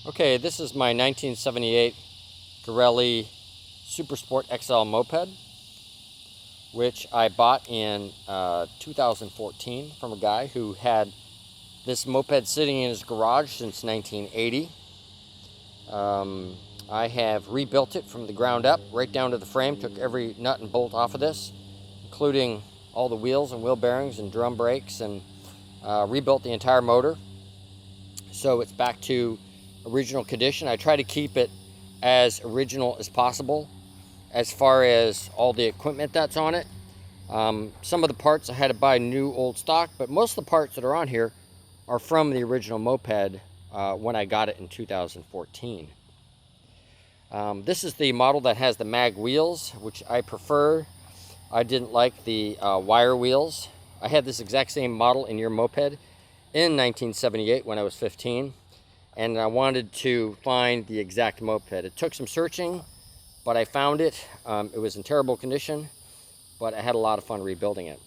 Okay, this is my 1978 Garelli Super Sport XL moped, which I bought in 2014 from a guy who had this moped sitting in his garage since 1980. I have rebuilt it from the ground up, right down to the frame, took every nut and bolt off of this, including all the wheels and wheel bearings and drum brakes, and rebuilt the entire motor. So it's back to original condition. I try to keep it as original as possible as far as all the equipment that's on it. Some of the parts I had to buy new old stock, but most of the parts that are on here are from the original moped when I got it in 2014. This is the model that has the mag wheels, which I prefer. I didn't like the wire wheels. I had this exact same model in your moped in 1978 when I was 15, and I wanted to find the exact moped. It took some searching, but I found it. It was in terrible condition, but I had a lot of fun rebuilding it.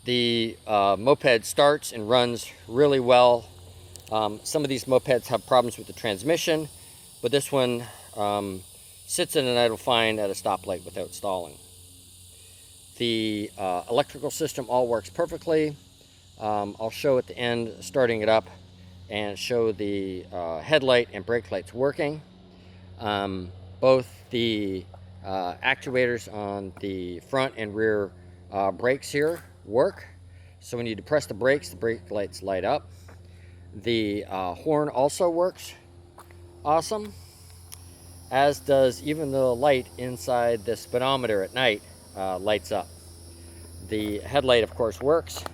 The moped starts and runs really well. Some of these mopeds have problems with the transmission, but this one sits in an idle fine at a stoplight without stalling. The electrical system all works perfectly. I'll show at the end, starting it up, and show the headlight and brake lights working. Both the actuators on the front and rear brakes here work. So when you depress the brakes, the brake lights light up. The horn also works awesome, as does even the light inside the speedometer at night lights up. The headlight, of course, works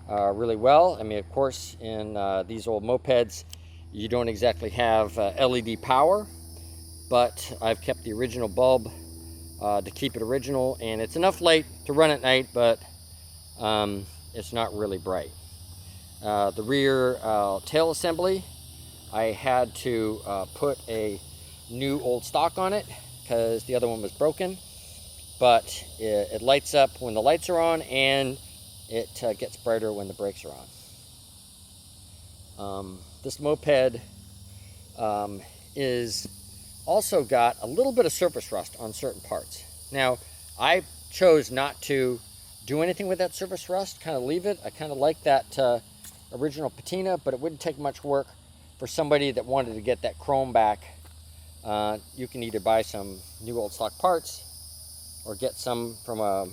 really well. I mean, of course, in these old mopeds, you don't exactly have LED power, but I've kept the original bulb to keep it original, and it's enough light to run at night, but it's not really bright. The rear tail assembly, I had to put a new old stock on it because the other one was broken, but it lights up when the lights are on, and it gets brighter when the brakes are on. This moped is also got a little bit of surface rust on certain parts. Now, I chose not to do anything with that surface rust, kind of leave it. I kind of like that original patina, but it wouldn't take much work for somebody that wanted to get that chrome back. You can either buy some new old stock parts or get some from a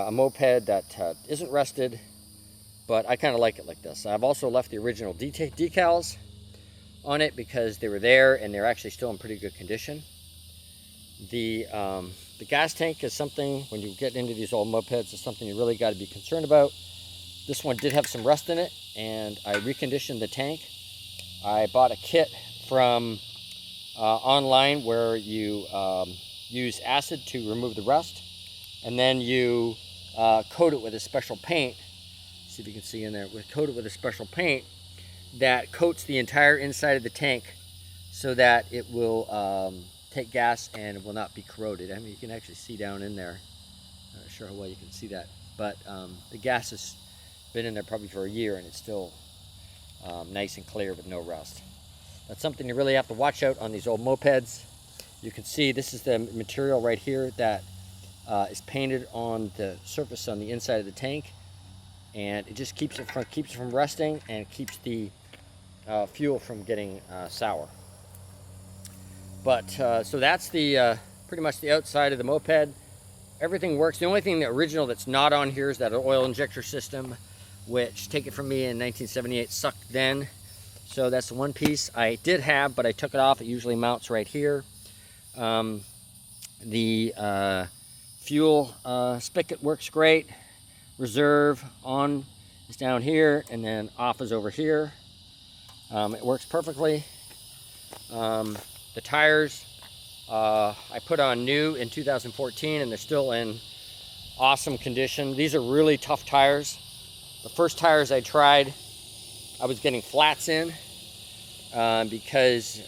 moped that isn't rusted, but I kind of like it like this. I've also left the original decals on it because they were there and they're actually still in pretty good condition. The gas tank is something, when you get into these old mopeds, is something you really got to be concerned about. This one did have some rust in it, and I reconditioned the tank. I bought a kit from online where you use acid to remove the rust, and then you coat it with a special paint. See if you can see in there. We coat it with a special paint that coats the entire inside of the tank so that it will take gas and it will not be corroded. I mean, you can actually see down in there. I'm not sure how well you can see that, but the gas has been in there probably for a year and it's still nice and clear with no rust. That's something you really have to watch out on these old mopeds. You can see this is the material right here that is painted on the surface on the inside of the tank, and it just keeps it from rusting and keeps the fuel from getting sour. But so that's the pretty much the outside of the moped. Everything works. The only thing the original that's not on here is that oil injector system, which, take it from me, in 1978 sucked then. So that's the one piece I did have, but I took it off. It usually mounts right here. The fuel spigot works great. Reserve on is down here, and then off is over here. It works perfectly. The tires I put on new in 2014, and they're still in awesome condition. These are really tough tires. The first tires I tried, I was getting flats in because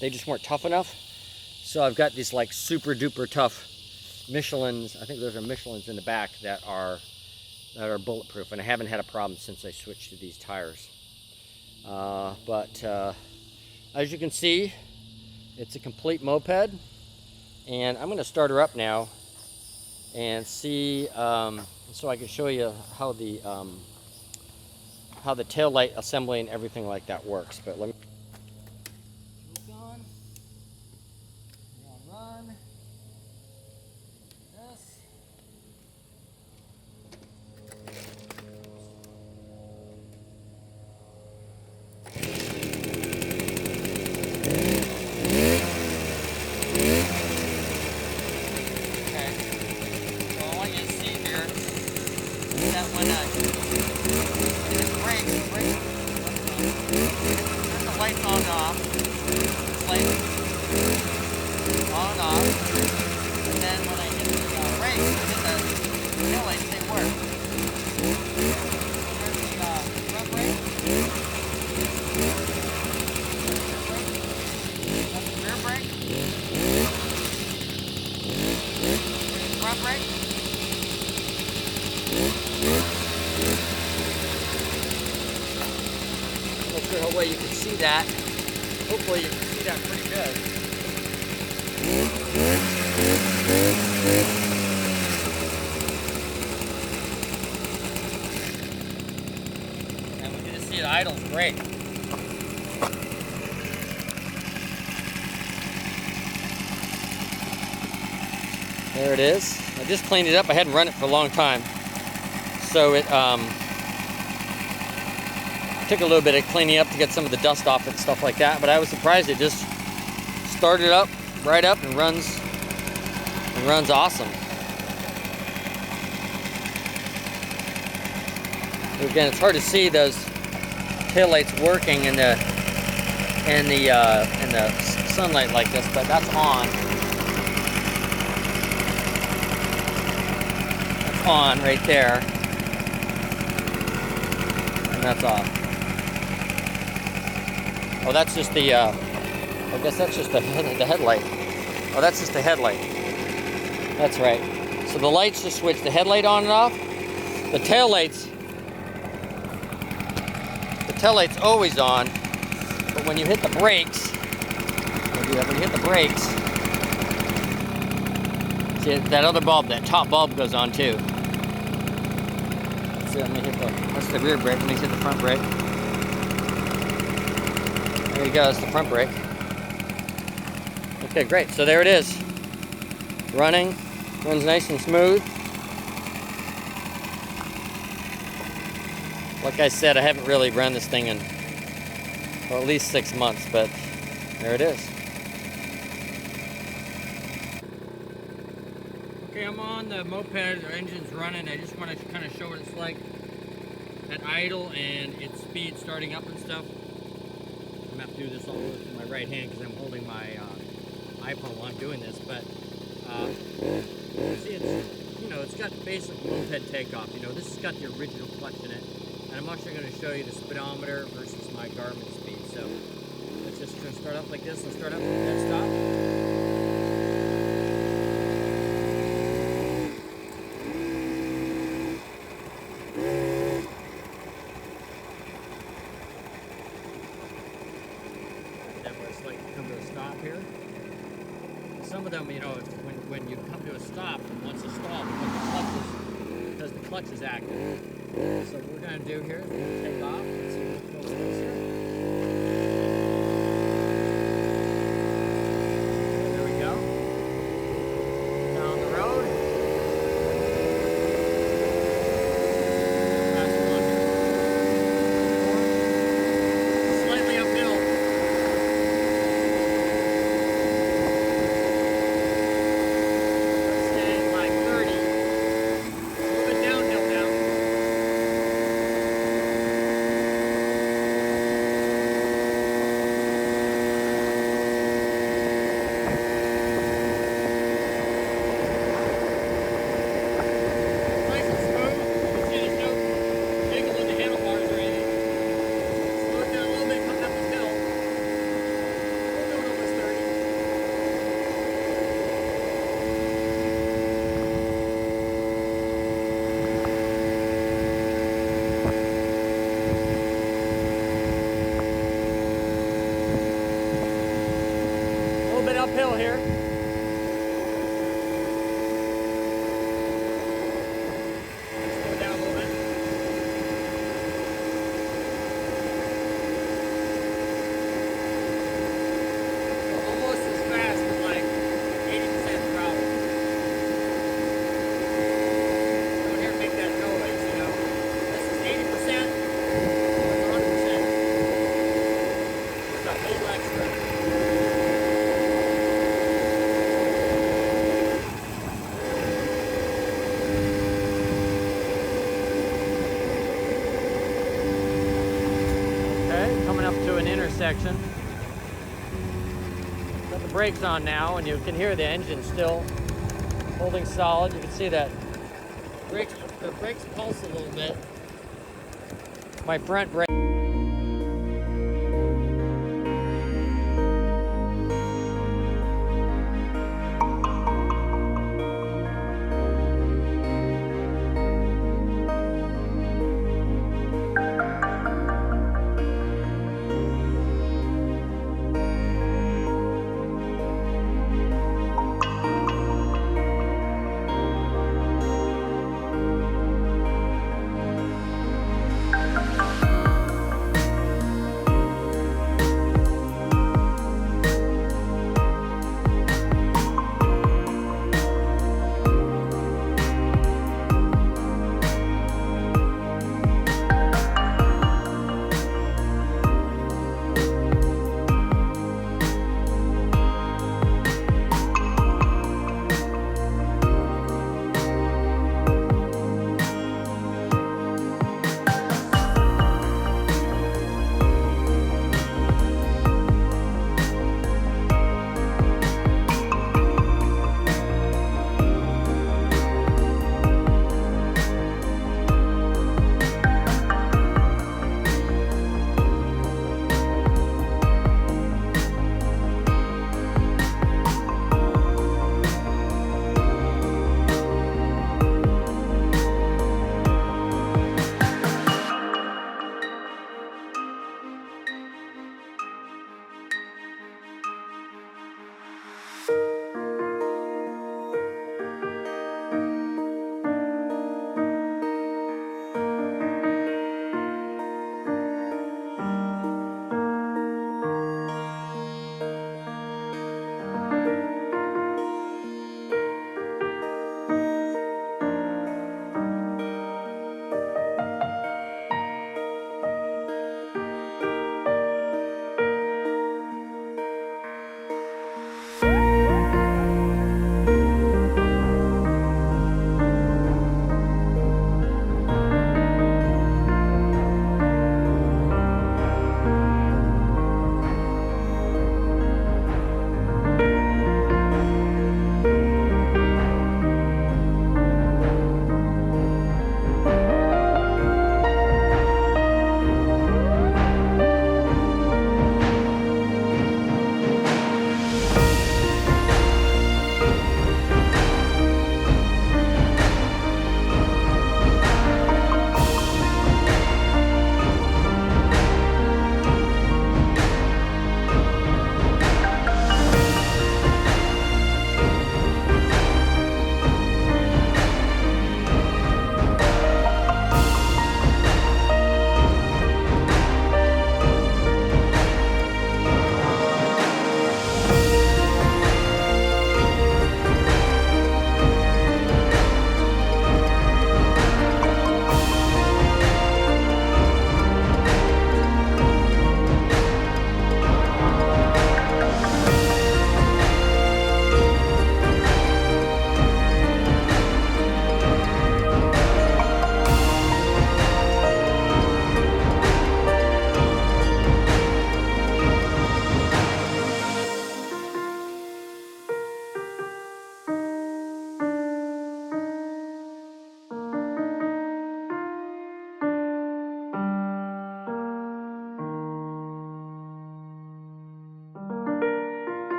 they just weren't tough enough. So I've got these like super duper tough Michelins. I think those are Michelins in the back that are bulletproof, and I haven't had a problem since I switched to these tires. But as you can see, it's a complete moped, and I'm going to start her up now and see, so I can show you how the tail light assembly and everything like that works. But let me. Run. This. That when it brakes, turn the lights on and off, light on and off, and then when I hit the brakes, I hit the tail lights, they work. There's the front brake, that's the rear brake, front brake. Not sure how well you can see that. Hopefully you can see that pretty good. And we can just see it idles great. There it is. I just cleaned it up. I hadn't run it for a long time. So it took a little bit of cleaning up to get some of the dust off it and stuff like that, but I was surprised it just started up right up and runs awesome. Again, it's hard to see those taillights working in the sunlight like this, but that's on. That's on right there. That's off. Oh, that's just the, I guess that's just the headlight. Oh, that's just the headlight. That's right. So the lights just switch the headlight on and off. The taillight's always on, but when you hit the brakes, see that other bulb, that top bulb goes on too. Let me hit that's the rear brake. Let me hit the front brake. There you go, that's the front brake. Okay, great. So there it is. Runs nice and smooth. Like I said, I haven't really run this thing in at least 6 months, but there it is. Okay, I'm on the moped, the engine's running. I just want to kind of show what it's like at idle and its speed starting up and stuff. I'm going to have to do this all with my right hand because I'm holding my iPhone while I'm doing this, but see, it's got the basic moped takeoff. This has got the original clutch in it, and I'm actually going to show you the speedometer versus my Garmin speed. So let's just start up like this. Let's start up from that stop. Come to a stop here. Some of them, when you come to a stop and wants to stall because the clutch is active. So what we're going to do here is we're going to take off. Let's see what goes closer. There we go. Down the road. Slightly uphill. uphill here. Slow it down a little bit. Almost as fast as like 80% throttle. Don't hear it make that noise, you know. This is 80%. It's 100%. Just a little extra. Coming up to an intersection. Got the brakes on now, and you can hear the engine still holding solid. You can see that the brakes pulse a little bit. My front brake.